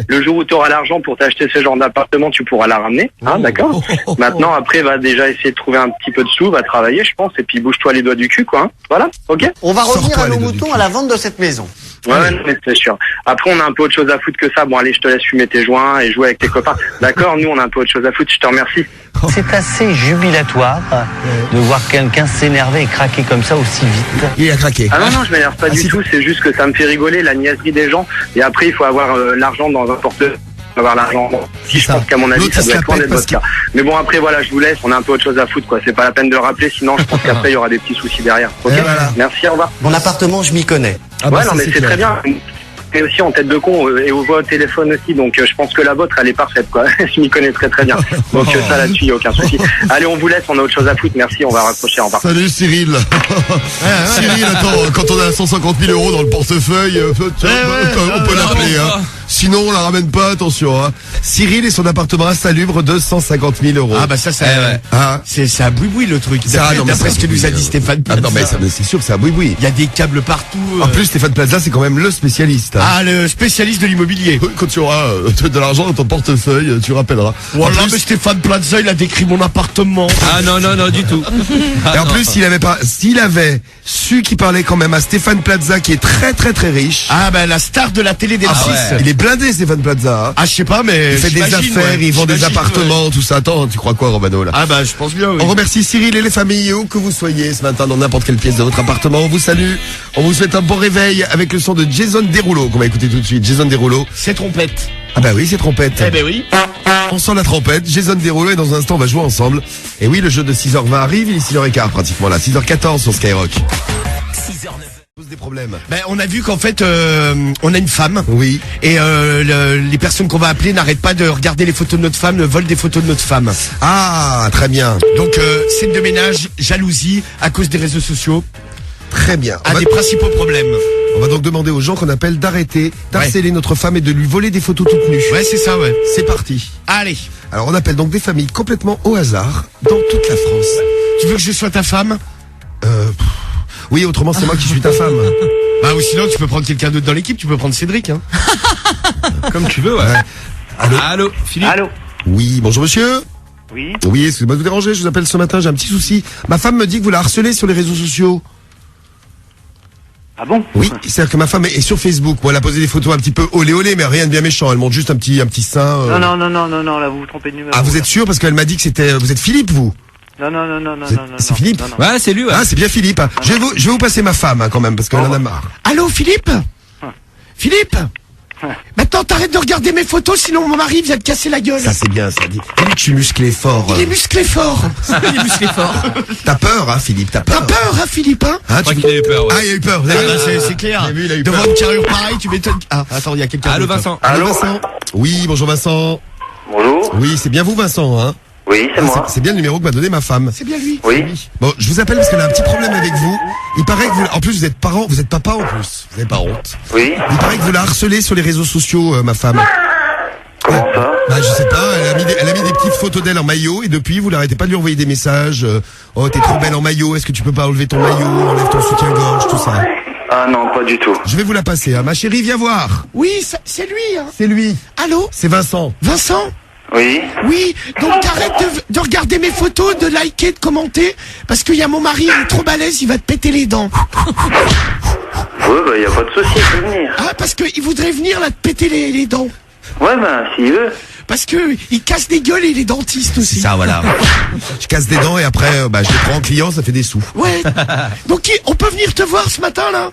le jour où tu auras l'argent pour t'acheter ce genre d'appartement, tu pourras la ramener, hein, d'accord? Maintenant, après, va déjà essayer de trouver un petit peu de sous, va travailler, je pense, et puis bouge-toi les doigts du cul, quoi, hein. Voilà, ok? On va revenir à nos moutons à la vente de cette maison. Ouais, mais c'est sûr. Après, on a un peu autre chose à foutre que ça. Bon, allez, je te laisse fumer tes joints et jouer avec tes copains. D'accord? Nous, on a un peu autre chose à foutre. Je te remercie. C'est assez jubilatoire de voir quelqu'un s'énerver et craquer comme ça aussi vite. Il a craqué. Ah non, je m'énerve pas du tout. C'est juste que ça me fait rigoler, la niaiserie des gens. Et après, il faut avoir l'argent dans un portefeuille. Avoir l'argent. Si je pense qu'à mon avis, ça doit être loin d'être votre cas. Mais bon, après, voilà, je vous laisse. On a un peu autre chose à foutre, quoi. C'est pas la peine de le rappeler. Sinon, je pense qu'après, il y aura des petits soucis derrière. Ok? Merci, au revoir. Mon appartement, je m'y connais. Ouais, non, mais c'est très bien. Et aussi en tête de con et aux voix au téléphone aussi, donc je pense que la vôtre elle est parfaite, quoi. Je m'y connais très très bien, donc ça là-dessus y a aucun souci. Allez, on vous laisse, on a autre chose à foutre, merci, on va raccrocher, au revoir. Salut Cyril. Cyril, attends, quand on a 150 000 € dans le portefeuille, on peut l'appeler, hein. Sinon on la ramène pas, attention, hein. Cyril et son appartement insalubre, 250 000 €. Ah bah ça c'est un boui-boui le truc. D'après ce que nous a dit Stéphane Plaza. Ah non mais c'est sûr que c'est un boui-boui. Il y a des câbles partout. En plus Stéphane Plaza c'est quand même le spécialiste. Ah, le spécialiste de l'immobilier. Quand tu auras de l'argent dans ton portefeuille, tu rappelleras. Voilà, mais Stéphane Plaza, il a décrit mon appartement. Ah non, du tout. Et en plus, s'il avait su qu'il parlait quand même à Stéphane Plaza, qui est très très très riche. Ah ben la star de la télé des ouais. Il est blindé Stéphane Plaza. Hein. Ah je sais pas, mais il fait des affaires, il vend des appartements, tout ça. Attends, tu crois quoi, Romano là? Ah bah je pense bien. Oui. On remercie Cyril et les familles où que vous soyez ce matin dans n'importe quelle pièce de votre appartement. On vous salue. On vous souhaite un bon réveil avec le son de Jason Derulo qu'on va écouter tout de suite. Jason Derulo. C'est trompette. Ah bah oui, c'est trompette. Eh ben oui. On sent la trompette. Jason Derulo et dans un instant on va jouer ensemble. Et oui, le jeu de 6h20 arrive, il est 6h15 pratiquement là, 6h14 sur Skyrock. 6h09. Pose des problèmes. Ben on a vu qu'en fait on a une femme. Oui. Et les personnes qu'on va appeler n'arrêtent pas de regarder les photos de notre femme, volent des photos de notre femme. Ah, très bien. Donc scène de ménage, jalousie à cause des réseaux sociaux. Très bien. Un des principaux problèmes. On va donc demander aux gens qu'on appelle d'arrêter d'harceler notre femme et de lui voler des photos toutes nues. Ouais, c'est ça, ouais. C'est parti. Allez. Alors on appelle donc des familles complètement au hasard dans toute la France. Tu veux que je sois ta femme? Oui, autrement c'est moi qui suis ta femme. Bah ou sinon tu peux prendre quelqu'un d'autre dans l'équipe, tu peux prendre Cédric, hein. Comme tu veux, ouais. Allô, Philippe. Allô. Oui, bonjour monsieur. Oui. Oui, excusez-moi de vous déranger, je vous appelle ce matin, j'ai un petit souci. Ma femme me dit que vous la harcelez sur les réseaux sociaux. Ah bon? Oui, c'est-à-dire que ma femme est sur Facebook. Bon, elle a posé des photos un petit peu olé, mais rien de bien méchant. Elle montre juste un petit sein. Non, là vous vous trompez de numéro. Ah, vous êtes sûr? Parce qu'elle m'a dit que c'était, vous êtes Philippe, vous? Non. C'est Philippe? Non. Ouais, c'est lui, ouais. Ah, c'est bien Philippe. Je vais vous passer ma femme, hein, quand même, parce qu'elle en a marre. Allô, Philippe? Philippe? Maintenant, t'arrêtes de regarder mes photos, sinon mon mari vient te casser la gueule. Ça, c'est bien, ça dit. Philippe, je suis musclé fort. Il est musclé fort. Il est musclé fort. T'as peur, hein, Philippe? T'as peur, hein, Philippe, hein? Je crois qu'il a eu peur, ouais. Ah, il a eu peur. C'est clair. Vu, il a eu devant peur. une carrure pareille, tu m'étonnes. Ah, attends, il y a quelqu'un. Allô, d'autre. Vincent. Allô, Vincent? Oui, bonjour, Vincent. Bonjour. Oui, c'est bien vous, Vincent, hein? Oui, c'est moi. C'est bien le numéro que m'a donné ma femme. C'est bien lui. Oui. Bon, je vous appelle parce qu'elle a un petit problème avec vous. Il paraît que vous, en plus vous êtes parents, vous êtes papa en plus. Vous n'avez pas honte. Oui. Il paraît que vous la harcelez sur les réseaux sociaux, ma femme. Comment ça? Bah je sais pas, elle a mis des petites photos d'elle en maillot et depuis vous l'arrêtez pas de lui envoyer des messages. Oh t'es trop belle en maillot, est-ce que tu peux pas enlever ton maillot, enlève ton soutien-gorge, tout ça. Ah non, pas du tout. Je vais vous la passer, hein. Ma chérie, viens voir. Oui, c'est lui, hein. C'est lui. Allô? C'est Vincent. Vincent? Oui. Oui, donc arrête de regarder mes photos, de liker, de commenter, parce qu'il y a mon mari, il est trop balèze, il va te péter les dents. Ouais, bah, y a pas de souci, il peut venir. Ah, parce qu'il voudrait venir là te péter les dents. Ouais, bah, s'il veut. Parce que il casse des gueules et il est dentiste aussi. Ça, voilà. Je casse des dents et après, je les prends en client, ça fait des sous. Ouais. Donc on peut venir te voir ce matin là?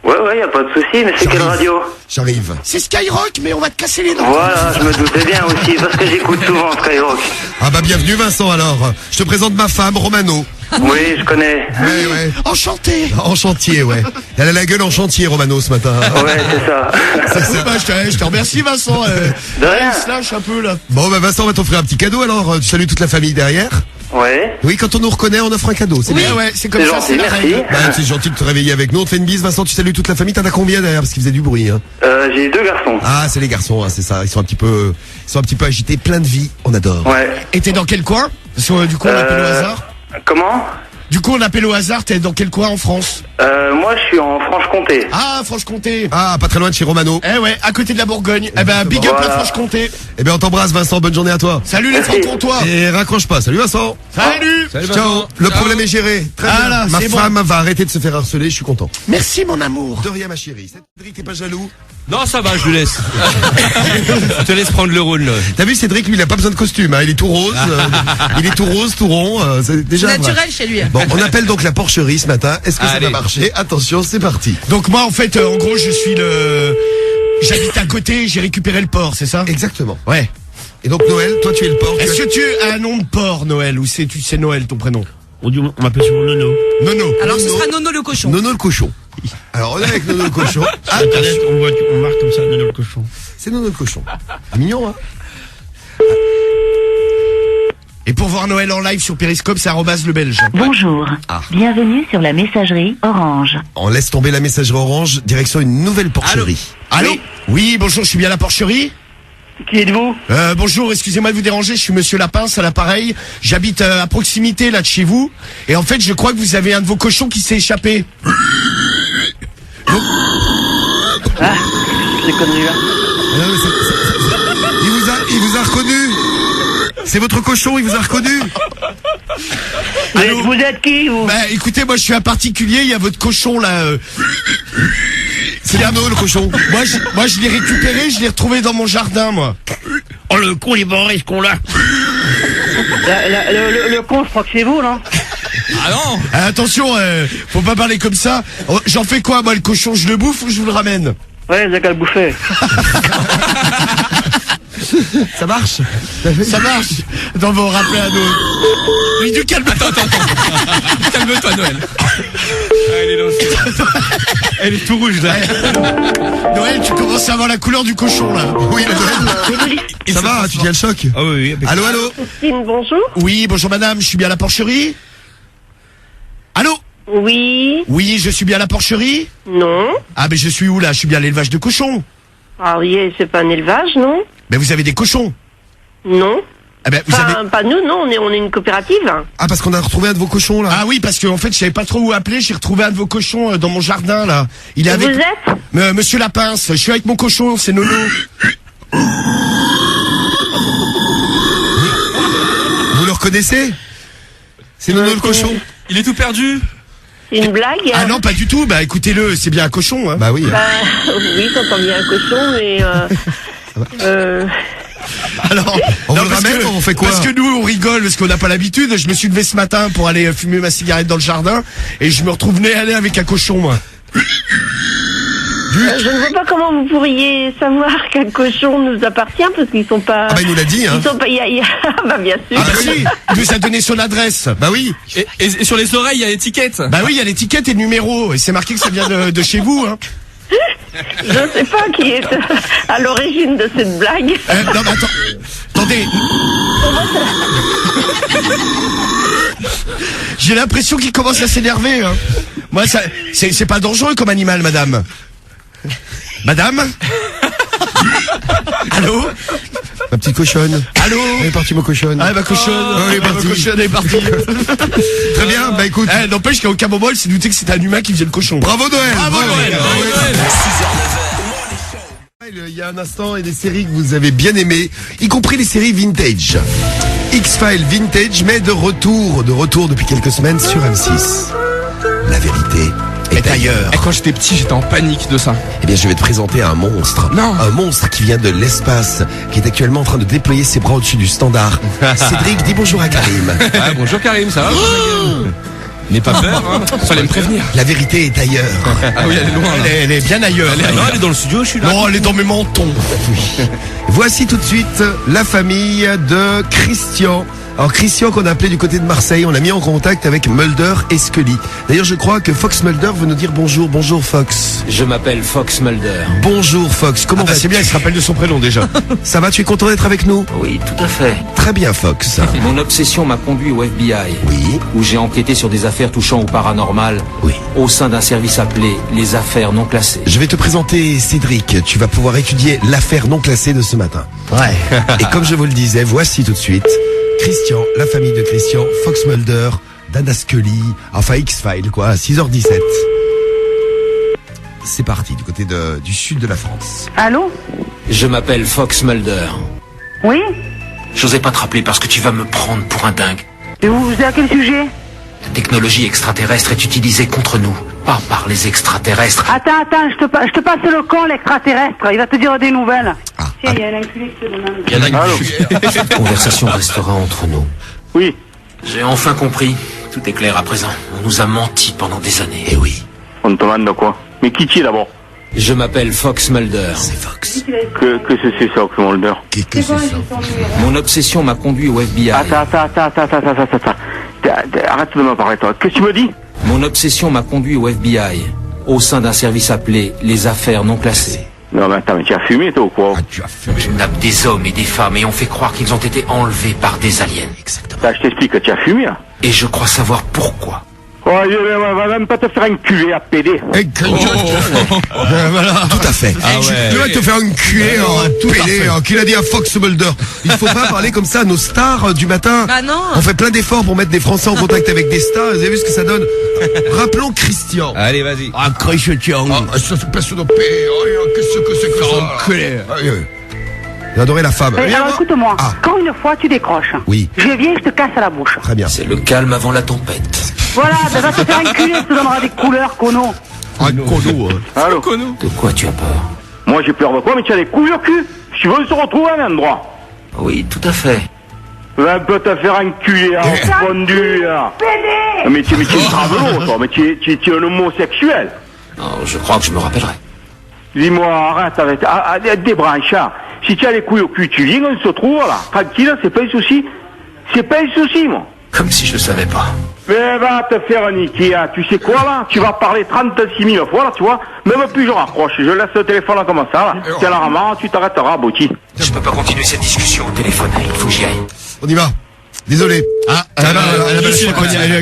Ouais, y a pas de souci, mais c'est quelle radio? J'arrive. C'est Skyrock, mais on va te casser les dents. Voilà, je me doutais bien aussi, parce que j'écoute souvent Skyrock. Ah bah bienvenue Vincent alors. Je te présente ma femme, Romano. Oui, je connais. Ouais. Enchanté. En chantier, ouais. Elle a la gueule en chantier, Romano, ce matin. Ouais, c'est ça. C'est ça. Bah, je te remercie Vincent. De rien. Il se lâche un peu là. Bon, bah Vincent, on va t'offrir un petit cadeau alors. Tu salues toute la famille derrière. Ouais. Oui, quand on nous reconnaît, on offre un cadeau. C'est bien. Ouais, c'est comme C'est ça, gentil, c'est la merci. règle. Bah, c'est gentil de te réveiller avec nous. On te fait une bise, Vincent. Tu salues toute la famille. T'en as combien derrière? Parce qu'il faisait du bruit, hein. J'ai 2 garçons. Ah, c'est les garçons, hein, c'est ça. Ils sont un petit peu agités, plein de vie. On adore. Ouais. Et t'es dans quel coin? Parce que du coup on appelle au hasard. Comment? Du coup on appelle au hasard, t'es dans quel coin en France? Moi, je suis en Franche-Comté. Ah, Franche-Comté. Ah, pas très loin de chez Romano. Eh ouais, à côté de la Bourgogne. Eh ben, big up la Voilà. Franche-Comté. Eh bien, on t'embrasse, Vincent. Bonne journée à toi. Salut les Merci. Francs-Comtois. Et raccroche pas. Salut, Vincent. Salut. Ciao. Le problème est géré. Très bien. Voilà, Ma c'est femme va arrêter de se faire harceler. Je suis content. Merci mon amour. De rien, ma chérie. Cédric, t'es pas jaloux? Non, ça va, je le laisse. Je te laisse prendre le rôle, là. T'as vu, Cédric, lui, il a pas besoin de costume. Hein. Il est tout rose. Il est tout rose, tout rond. C'est déjà C'est vrai. naturel chez lui. Bon, on appelle donc la porcherie ce matin. Est-ce que ça Allez. va marcher? Attention, c'est parti. Donc moi en fait, en gros, j'habite à côté, j'ai récupéré le porc, c'est ça? Exactement. Ouais. Et donc, Noël, toi, tu es le porc. Est-ce que tu as un nom de porc, Noël, ou c'est Noël ton prénom? On m'appelle souvent Nono. Nono. Alors ce sera Nono le cochon. Nono le cochon. Alors, on est avec Nono le cochon. Sur Internet, on marque comme ça Nono le cochon. C'est Nono le cochon. Mignon, hein? Et pour voir Noël en live sur Periscope, c'est @lebelge. Bonjour. Bienvenue sur la messagerie Orange. On laisse tomber la messagerie Orange, direction une nouvelle porcherie. Allô? Oui, bonjour, je suis bien à la porcherie? Qui êtes-vous? Bonjour, excusez-moi de vous déranger, je suis monsieur Lapince à l'appareil. J'habite à proximité là de chez vous. Et en fait, je crois que vous avez un de vos cochons qui s'est échappé. Ah, c'est connu, hein. Il vous a reconnu. C'est votre cochon, il vous a reconnu. Vous êtes qui, vous? Bah écoutez, moi je suis un particulier, il y a votre cochon là. C'est Arnaud le cochon. Moi je l'ai récupéré, je l'ai retrouvé dans mon jardin, moi. Oh, le con, il est barré, ce con-là. Le con, je crois que c'est vous, non? Ah non. Attention, faut pas parler comme ça. Oh, j'en fais quoi, moi, le cochon, je le bouffe ou je vous le ramène? Ouais, j'ai qu'à le bouffer. Ça marche? Ça marche. Attends, on va en rappeler un autre. Mais du calme. Attends. Calme-toi, Noël. Elle est lancée. Elle est tout rouge, là. Noël, tu commences à avoir la couleur du cochon, là. Oui, Noël. Ça va, tu tiens le choc? Ah oui. Allô? Bonjour. Oui, bonjour madame, je suis bien à la porcherie? Allô? Oui. Oui, je suis bien à la porcherie? Non. Ah, mais je suis où, là? Je suis bien à l'élevage de cochons. Ah oui, c'est pas un élevage, non? Mais vous avez des cochons? Non. Ah ben, vous avez... Pas nous, non, on est une coopérative. Ah, parce qu'on a retrouvé un de vos cochons, là. Ah oui, parce que en fait, je savais pas trop où appeler. J'ai retrouvé un de vos cochons dans mon jardin, là. Il est avec... Vous êtes? Monsieur Lapince, je suis avec mon cochon, c'est Nono. Vous le reconnaissez? C'est Nono le cochon. Il est tout perdu. C'est une blague? Ah non, pas du tout. Bah écoutez-le, c'est bien un cochon, hein. Bah oui. Oui, t'entends bien un cochon, mais Alors, on vous le ramène ou on fait quoi? Parce que nous, on rigole, parce qu'on n'a pas l'habitude. Je me suis levé ce matin pour aller fumer ma cigarette dans le jardin, et je me retrouve nez à nez avec un cochon, moi. je ne vois pas comment vous pourriez savoir qu'un cochon nous appartient, parce qu'ils sont pas... Ah bah il nous l'a dit, hein. Ils sont pas... bah bien sûr. Ah bah si, il nous a donné son adresse. Bah oui. Et sur les oreilles, il y a l'étiquette. Bah oui, il y a l'étiquette et le numéro, et c'est marqué que ça vient de chez vous, hein. Je ne sais pas qui est à l'origine de cette blague. Non mais attendez. J'ai l'impression qu'il commence à s'énerver, hein. Moi, ça, c'est pas dangereux comme animal, madame. Madame? Allô? Ma petite cochonne. Allô? Elle est partie, ma cochonne. Ah, ma cochonne. Elle est partie. Ma cochonne est partie. Très bien, bah écoute. N'empêche qu'à aucun moment, elle s'est douté que c'était un humain qui faisait le cochon. Bravo Noël. Bravo Noël. Il y y a un instant et des séries que vous avez bien aimées, y compris les séries vintage. X-Files vintage, mais de retour depuis quelques semaines sur M6. La vérité est ailleurs. Et quand j'étais petit, j'étais en panique de ça. Eh bien, je vais te présenter un monstre. Non. Un monstre qui vient de l'espace, qui est actuellement en train de déployer ses bras au-dessus du standard. Cédric, dis bonjour à Karim. Ah, bonjour Karim, ça va? N'aie pas peur, hein. Fallait me prévenir. La vérité est ailleurs. Ah oui, elle est loin. Elle est bien ailleurs. Elle est dans le studio, je suis là. Non, elle est dans mes mentons. Voici tout de suite la famille de Christian. Alors Christian qu'on a appelé du côté de Marseille, on l'a mis en contact avec Mulder et Scully. D'ailleurs je crois que Fox Mulder veut nous dire bonjour. Bonjour Fox. Je m'appelle Fox Mulder. Bonjour Fox, comment vas-tu? C'est bien, il se rappelle de son prénom déjà. Ça va, tu es content d'être avec nous? Oui, tout à fait. Très bien Fox. Mon obsession m'a conduit au FBI. Oui. Où j'ai enquêté sur des affaires touchant au paranormal. Oui. Au sein d'un service appelé les affaires non classées. Je vais te présenter Cédric, tu vas pouvoir étudier l'affaire non classée de ce matin. Ouais. Et comme je vous le disais, voici tout de suite Christian, la famille de Christian, Fox Mulder, Dana Scully, enfin X-Files quoi, à 6h17. C'est parti, du côté du sud de la France. Allô? Je m'appelle Fox Mulder. Oui? J'osais pas te rappeler parce que tu vas me prendre pour un dingue. Et vous êtes à quel sujet? La technologie extraterrestre est utilisée contre nous, pas par les extraterrestres. Attends, je te passe le con, l'extraterrestre. Il va te dire des nouvelles. Tiens, il y a un enculé qui te demande. Il y en a une. Cette conversation restera entre nous. Oui. J'ai enfin compris. Tout est clair à présent. On nous a menti pendant des années. Eh oui. On te demande de quoi? Mais qui tu es d'abord? Je m'appelle Fox Mulder. C'est Fox. Que c'est ça, Fox Mulder? Qu'est-ce que c'est ça? Mon obsession m'a conduit au FBI. Attends. Arrête de me parler, toi. Qu'est-ce que tu me dis? Mon obsession m'a conduit au FBI. Au sein d'un service appelé les affaires non classées. Non, mais attends, mais tu as fumé, toi, ou quoi? Tu as fumé. Je nappe des hommes et des femmes et on fait croire qu'ils ont été enlevés par des aliens. Exactement. Je t'explique que tu as fumé, là. Et je crois savoir pourquoi. Oh, va même pas te faire enculer à PD. Voilà. Tout à fait. Tu vas te faire enculer en pédé. Qu'il a dit à Fox Mulder. Il faut pas parler comme ça à nos stars du matin. Bah non. On fait plein d'efforts pour mettre des Français en contact avec des stars. Vous avez vu ce que ça donne? Rappelons Christian. Allez, vas-y. Ah, Christian. Ça se passe de paix. Qu'est-ce que c'est que ça? Enculé. J'ai adoré la femme. Alors écoute-moi, quand une fois tu décroches, oui. Je viens, je te casse la bouche. Très bien. C'est le calme avant la tempête. Voilà, va te faire enculer, tu te donneras des couleurs, cono. Un cono. Allô? De quoi tu as peur? Moi, j'ai peur de quoi? Mais tu as des couilles au cul. Tu veux se retrouver à un endroit? Oui, tout à fait. Va pas te faire enculer, fondu, là. Mais tu es un travelot, toi. Mais tu es un homosexuel. Non, je crois que je me rappellerai. Dis-moi, arrête avec des branches. Si tu as les couilles au cul, tu viens, on se trouve là. Tranquille, c'est pas un souci. C'est pas un souci, moi. Comme si je le savais pas. Mais va te faire niquer, hein. Tu sais quoi là? Tu vas parler 36 000 fois là, tu vois. Même plus je raccroche, je laisse le téléphone là comme ça là. Tiens la ramasse, tu t'arrêteras, Bouti. Je peux pas continuer cette discussion au téléphone, il faut que j'y aille. On y va. Désolé.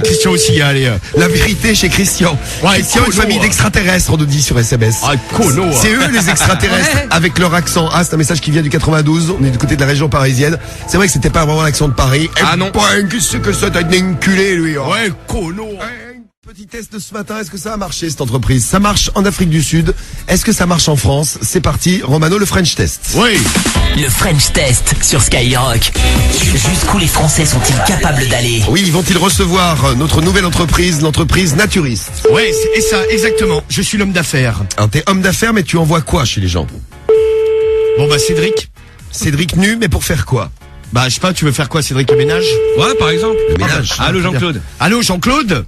Christian aussi, allez. La vérité chez Christian. Christian, une famille d'extraterrestres, on nous dit sur SMS. C'est eux les extraterrestres avec leur accent. Ah, c'est un message qui vient du 92. On est du côté de la région parisienne. C'est vrai que c'était pas vraiment l'accent de Paris. Ah non. Qu'est-ce que ça? T'as été enculé, lui. Ouais, cono. Petit test de ce matin, est-ce que ça a marché cette entreprise? Ça marche en Afrique du Sud. Est-ce que ça marche en France? C'est parti, Romano, le French Test. Oui. Le French Test sur Skyrock. Jusqu'où les Français sont-ils capables d'aller? Oui, vont-ils recevoir notre nouvelle entreprise, l'entreprise Naturiste? Oui, et ça, exactement. Je suis l'homme d'affaires. Alors t'es homme d'affaires, mais tu envoies quoi chez les gens? Bon bah Cédric. Cédric nu, mais pour faire quoi? Bah je sais pas, tu veux faire quoi Cédric, le ménage? Ouais, par exemple. Le ménage. Allô Jean-Claude. Allô Jean-Claude?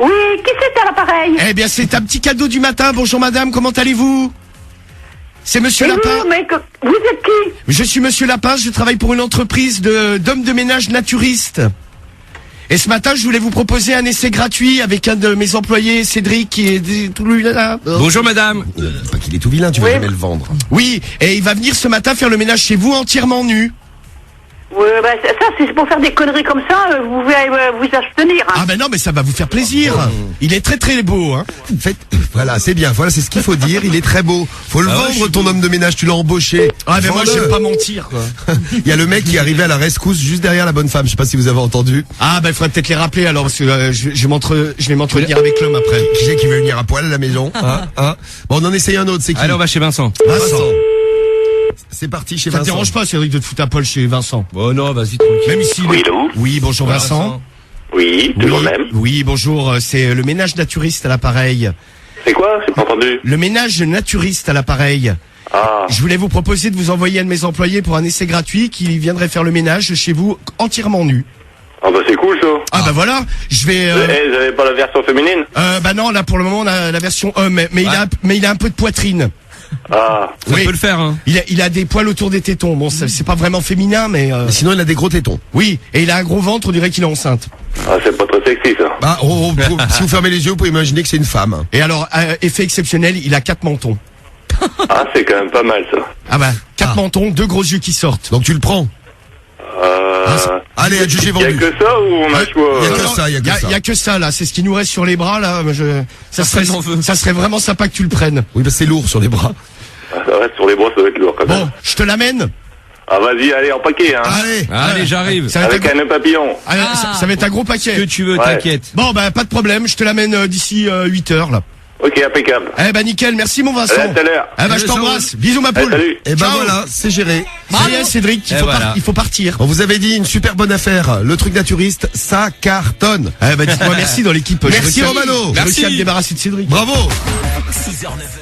Oui, qui c'est à l'appareil? Eh bien, c'est un petit cadeau du matin. Bonjour madame, comment allez-vous? C'est Monsieur Lapin. Vous êtes qui? Je suis Monsieur Lapin, je travaille pour une entreprise d'hommes de ménage naturistes. Et ce matin, je voulais vous proposer un essai gratuit avec un de mes employés, Cédric, qui est tout là. Bonjour madame. Pas qu'il est tout vilain, tu vas jamais le vendre. Oui, et il va venir ce matin faire le ménage chez vous entièrement nu. Bah, ça, c'est pour faire des conneries comme ça, vous pouvez vous abstenir. Hein. Ah ben non, mais ça va vous faire plaisir. Il est très très beau, hein. Voilà, c'est bien, voilà, c'est ce qu'il faut dire, il est très beau. Faut le vendre, ton homme de ménage, tu l'as embauché. Ah ben moi, j'aime pas mentir, quoi. Il y a le mec qui est arrivé à la rescousse juste derrière la bonne femme, je sais pas si vous avez entendu. Ah ben il faudrait peut-être les rappeler alors, parce que je vais m'entretenir avec l'homme après. Qui c'est qui veut venir à poil à la maison? Bon, on en essaye un autre, c'est qui? Allez, on va chez Vincent. Vincent. C'est parti chez Ça te Vincent. dérange pas, Cédric, de te foutre à poil chez Vincent? Bon, non, vas-y, tranquille. Même ici. Oui, allô? Oui, bonjour Vincent. Oui, toujours même. Oui, bonjour, c'est le ménage naturiste à l'appareil. C'est quoi? J'ai pas entendu. Le ménage naturiste à l'appareil. Ah. Je voulais vous proposer de vous envoyer un de mes employés pour un essai gratuit qui viendrait faire le ménage chez vous entièrement nu. Ah bah c'est cool ça. Ah bah voilà, je vais... Vous avez pas la version féminine? Bah non, là pour le moment on a la version homme, mais il a un peu de poitrine. Ah. Ça peut le faire, hein. Il a des poils autour des tétons. Bon, c'est pas vraiment féminin, mais sinon il a des gros tétons. Oui, et il a un gros ventre, on dirait qu'il est enceinte. Ah, c'est pas très sexy ça. Bah, si vous fermez les yeux, vous pouvez imaginer que c'est une femme. Et alors, effet exceptionnel, il a 4 mentons. Ah, c'est quand même pas mal ça. Ah bah, 4 mentons, 2 gros yeux qui sortent. Donc tu le prends. Allez, adjugé vendu. Y'a que ça ou on a le choix? Y'a que ça, y'a que ça. Y a que ça là, c'est ce qui nous reste sur les bras là. Ça serait vraiment sympa que tu le prennes. Oui, bah c'est lourd sur les bras. Ah, ça reste sur les bras, ça va être lourd quand même. Bon, je te l'amène. Ah vas-y, allez en paquet hein. Allez, j'arrive. Avec un nœud papillon. Ça va être un gros paquet. Ce que tu veux, Ouais. t'inquiète. Bon bah pas de problème, je te l'amène d'ici 8 heures là. Ok, impeccable. Eh bah nickel, merci mon Vincent. Allez, à tout à l'heure. Eh bah je t'embrasse. Bisous ma poule. Salut. Et ben Ciao. voilà, c'est géré. Ça y est Cédric, il faut partir. On vous avait dit une super bonne affaire. Le truc naturiste, ça cartonne. Eh bah dites-moi merci dans l'équipe. Merci Romano. J'ai réussi à me débarrasser de Cédric. Bravo. 6h, 9h.